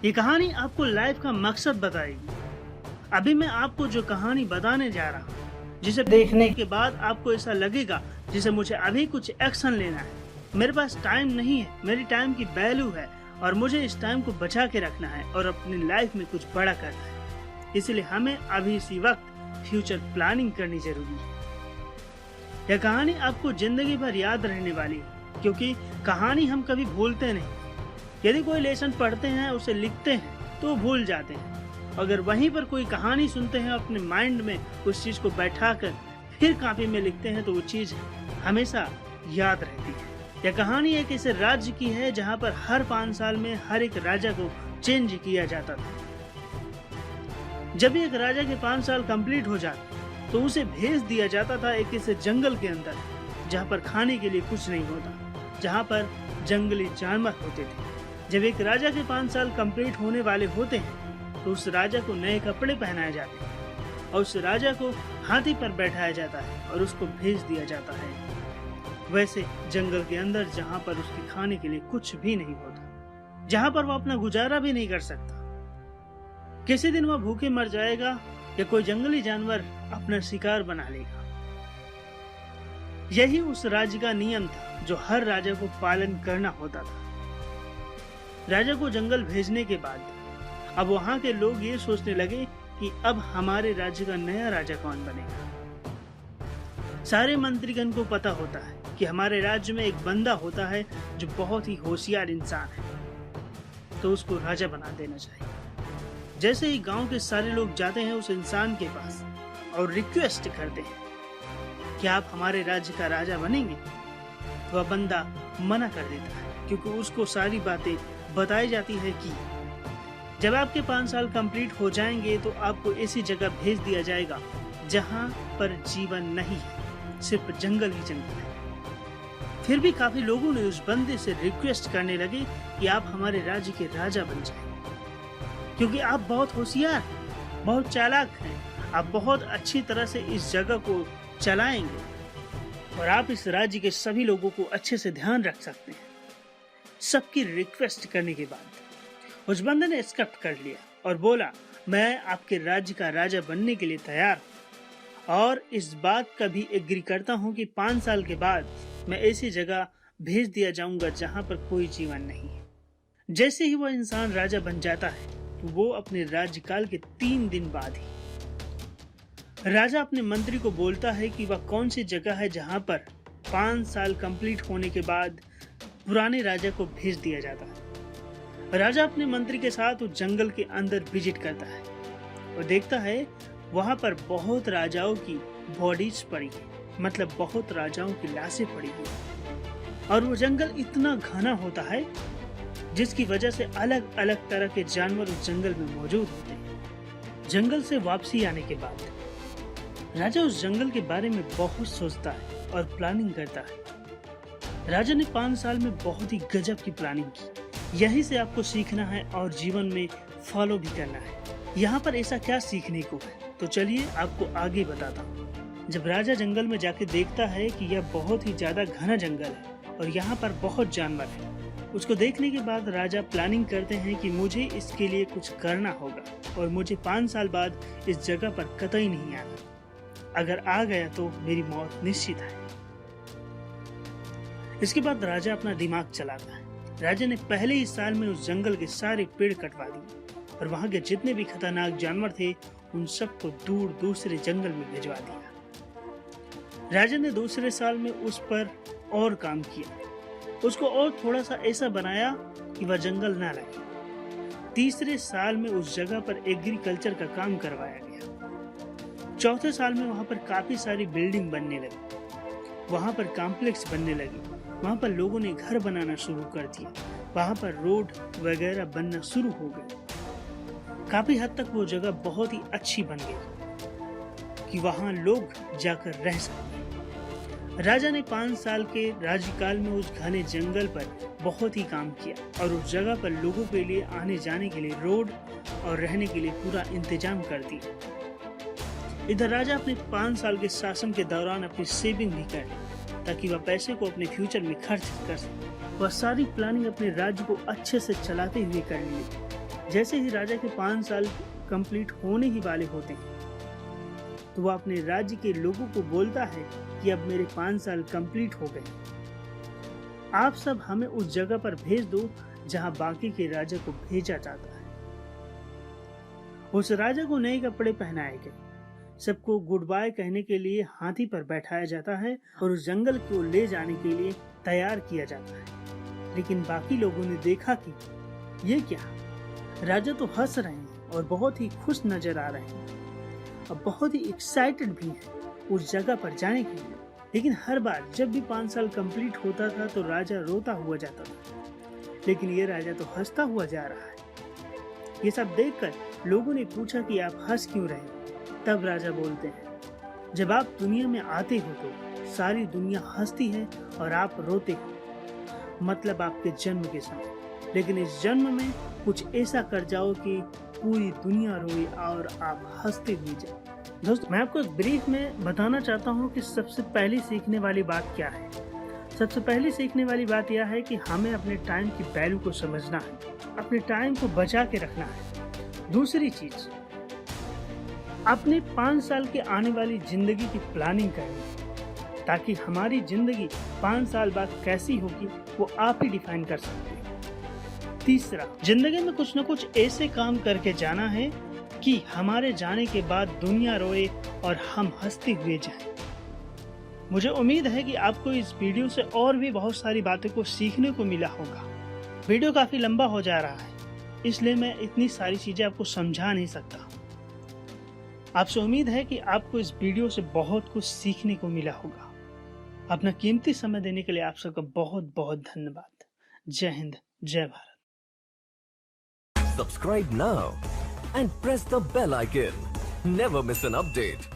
ये कहानी आपको लाइफ का मकसद बताएगी। अभी मैं आपको जो कहानी बताने जा रहा हूँ, जिसे देखने के बाद आपको ऐसा लगेगा जिसे मुझे अभी कुछ एक्शन लेना है। मेरे पास टाइम नहीं है, मेरी टाइम की वैल्यू है और मुझे इस टाइम को बचा के रखना है और अपनी लाइफ में कुछ बड़ा करना है। इसलिए हमें अभी इसी वक्त फ्यूचर प्लानिंग करनी जरूरी है। यह कहानी आपको जिंदगी भर याद रहने वाली है, क्योंकि कहानी हम कभी भूलते नहीं। यदि कोई लेसन पढ़ते हैं, उसे लिखते हैं तो भूल जाते हैं। अगर वहीं पर कोई कहानी सुनते हैं, अपने माइंड में उस चीज को बैठाकर फिर कॉपी में लिखते हैं तो वो चीज हमेशा याद रहती है। यह कहानी एक ऐसे राज्य की है जहां पर हर 5 साल में हर एक राजा को चेंज किया जाता था। जब एक राजा के 5 साल कंप्लीट हो जाते तो उसे भेज दिया जाता था एक ऐसे जंगल के अंदर जहां पर खाने के लिए कुछ नहीं होता, जहां पर जंगली जानवर होते थे। जब एक राजा के 5 साल कंप्लीट होने वाले होते हैं तो उस राजा को नए कपड़े पहनाए जाते हैं और उस राजा को हाथी पर बैठाया जाता है और उसको भेज दिया जाता है वैसे जंगल के अंदर जहां पर उसके खाने के लिए कुछ भी नहीं होता, जहां पर वो अपना गुजारा भी नहीं कर सकता। किसी दिन वह भूखे मर जाएगा या कोई जंगली जानवर अपना शिकार बना लेगा। यही उस राज्य का नियम था जो हर राजा को पालन करना होता था। राजा को जंगल भेजने के बाद अब वहां के लोग ये सोचने लगे कि अब हमारे राज्य का नया राजा कौन बनेगा। सारे मंत्रीगण को पता होता है कि हमारे राज्य में एक बंदा होता है जो बहुत ही होशियार इंसान है, तो उसको राजा बना देना चाहिए। जैसे ही गांव के सारे लोग जाते हैं उस इंसान के पास और रिक्वेस्ट करते हैं कि आप हमारे राज्य का राजा बनेंगे, तो वह बंदा मना कर देता है, क्योंकि उसको सारी बातें बताई जाती है कि जब आपके 5 साल कंप्लीट हो जाएंगे तो आपको ऐसी जगह भेज दिया जाएगा जहां पर जीवन नहीं है, सिर्फ जंगल ही जंगल है। फिर भी काफी लोगों ने उस बंदे से रिक्वेस्ट करने लगे कि आप हमारे राज्य के राजा बन जाएं, क्योंकि आप बहुत होशियार, बहुत चालाक हैं, आप बहुत अच्छी तरह से इस जगह को चलाएंगे और आप इस राज्य के सभी लोगों को अच्छे से ध्यान रख सकते हैं। सबकी रिक्वेस्ट करने के बाद उस बंदे ने एक्सेप्ट कर लिया और बोला, मैं आपके राज्य का राजा बनने के लिए तैयार हूं और इस बात का भी एग्री करता हूं कि 5 साल के बाद मैं ऐसी जगह भेज दिया जाऊंगा जहां पर कोई जीवन नहीं है। जैसे ही वह इंसान राजा बन जाता है तो वो अपने राज्यकाल के 3 दिन बाद ही राजा अपने मंत्री को बोलता है कि वह कौन सी जगह है जहां पर 5 साल कंप्लीट होने के बाद पुराने राजा को भेज दिया जाता है। राजा अपने मंत्री के साथ उस जंगल के अंदर विजिट करता है और देखता है वहां पर बहुत राजाओं की बॉडीज पड़ी है, मतलब बहुत राजाओं की लाशें पड़ी हुई, और वो जंगल इतना घना होता है जिसकी वजह से अलग अलग तरह के जानवर उस जंगल में मौजूद होते हैं। जंगल से वापसी आने के बाद राजा उस जंगल के बारे में बहुत सोचता है और प्लानिंग करता है। राजा ने 5 साल में बहुत ही गजब की प्लानिंग की। यहीं से आपको सीखना है और जीवन में फॉलो भी करना है। यहाँ पर ऐसा क्या सीखने को है, तो चलिए आपको आगे बताता हूँ। जब राजा जंगल में जाके देखता है कि यह बहुत ही ज्यादा घना जंगल है और यहाँ पर बहुत जानवर है, उसको देखने के बाद राजा प्लानिंग करते हैं कि मुझे इसके लिए कुछ करना होगा और मुझे 5 साल बाद इस जगह पर कतई नहीं आना। अगर आ गया तो मेरी मौत निश्चित है। इसके बाद राजा अपना दिमाग चलाता है। राजा ने पहले ही साल में उस जंगल के सारे पेड़ कटवा दिए और वहां के जितने भी खतरनाक जानवर थे उन सबको दूर दूसरे जंगल में भिजवा दिया। राजा ने दूसरे साल में उस पर और काम किया, उसको और थोड़ा सा ऐसा बनाया कि वह जंगल ना लगे। तीसरे साल में उस जगह पर एग्रीकल्चर का काम करवाया गया। चौथे साल में वहां पर काफी सारी बिल्डिंग बनने लगी, वहां पर कॉम्प्लेक्स बनने लगे, वहां पर लोगों ने घर बनाना शुरू कर दिया, वहां पर रोड वगैरह बनना शुरू हो गए। काफी हद तक वो जगह बहुत ही अच्छी बन गई कि वहां लोग जाकर रह सकें। राजा ने 5 साल के राज्यकाल में उस घने जंगल पर बहुत ही काम किया और उस जगह पर लोगों के लिए आने जाने के लिए रोड और रहने के लिए पूरा इंतजाम कर दिया। इधर राजा अपने 5 साल के शासन के दौरान अपनी सेविंग भी कर ताकि वह पैसे को अपने फ्यूचर में खर्च कर सके। वह सारी प्लानिंग अपने राज्य को अच्छे से चलाते हुए कर ली। जैसे ही राजा के 5 साल कंप्लीट होने ही वाले होते हैं तो वह अपने राज्य के लोगों को बोलता है कि अब मेरे 5 साल कंप्लीट हो गए, आप सब हमें उस जगह पर भेज दो जहां बाकी के राजा को भेजा जाता है। उस राजा को नए कपड़े पहनाए गए, सबको गुड बाय कहने के लिए हाथी पर बैठाया जाता है और उस जंगल को ले जाने के लिए तैयार किया जाता है। लेकिन बाकी लोगों ने देखा कि ये क्या, राजा तो हंस रहे हैं और बहुत ही खुश नजर आ रहे हैं और बहुत ही एक्साइटेड भी हैं उस जगह पर जाने के लिए। लेकिन हर बार जब भी 5 साल कंप्लीट होता था तो राजा रोता हुआ जाता था, लेकिन ये राजा तो हंसता हुआ जा रहा है। ये सब देखकर लोगों ने पूछा कि आप हंस क्यों रहे? तब राजा बोलते हैं, जब आप दुनिया में आते हो तो सारी दुनिया हंसती है और आप रोते हो, मतलब आपके जन्म के समय। लेकिन इस जन्म में कुछ ऐसा कर जाओ कि पूरी दुनिया रोए और आप हंसते हुए जाओ। दोस्तों, मैं आपको एक ब्रीफ में बताना चाहता हूँ कि सबसे पहली सीखने वाली बात क्या है। सबसे पहली सीखने वाली बात यह है कि हमें अपने टाइम की वैल्यू को समझना है, अपने टाइम को बचा के रखना है। दूसरी चीज, अपने 5 साल के आने वाली जिंदगी की प्लानिंग करें ताकि हमारी जिंदगी 5 साल बाद कैसी होगी वो आप ही डिफाइन कर सकते हैं। तीसरा, जिंदगी में कुछ न कुछ ऐसे काम करके जाना है कि हमारे जाने के बाद दुनिया रोए और हम हंसते हुए जाएं। मुझे उम्मीद है कि आपको इस वीडियो से और भी बहुत सारी बातों को सीखने को मिला होगा। वीडियो काफी लंबा हो जा रहा है, इसलिए मैं इतनी सारी चीजें आपको समझा नहीं सकता। आपसे उम्मीद है कि आपको इस वीडियो से बहुत कुछ सीखने को मिला होगा। अपना कीमती समय देने के लिए आप सबका बहुत बहुत धन्यवाद। जय हिंद, जय Bharat. Subscribe now and press the bell icon. Never miss an update.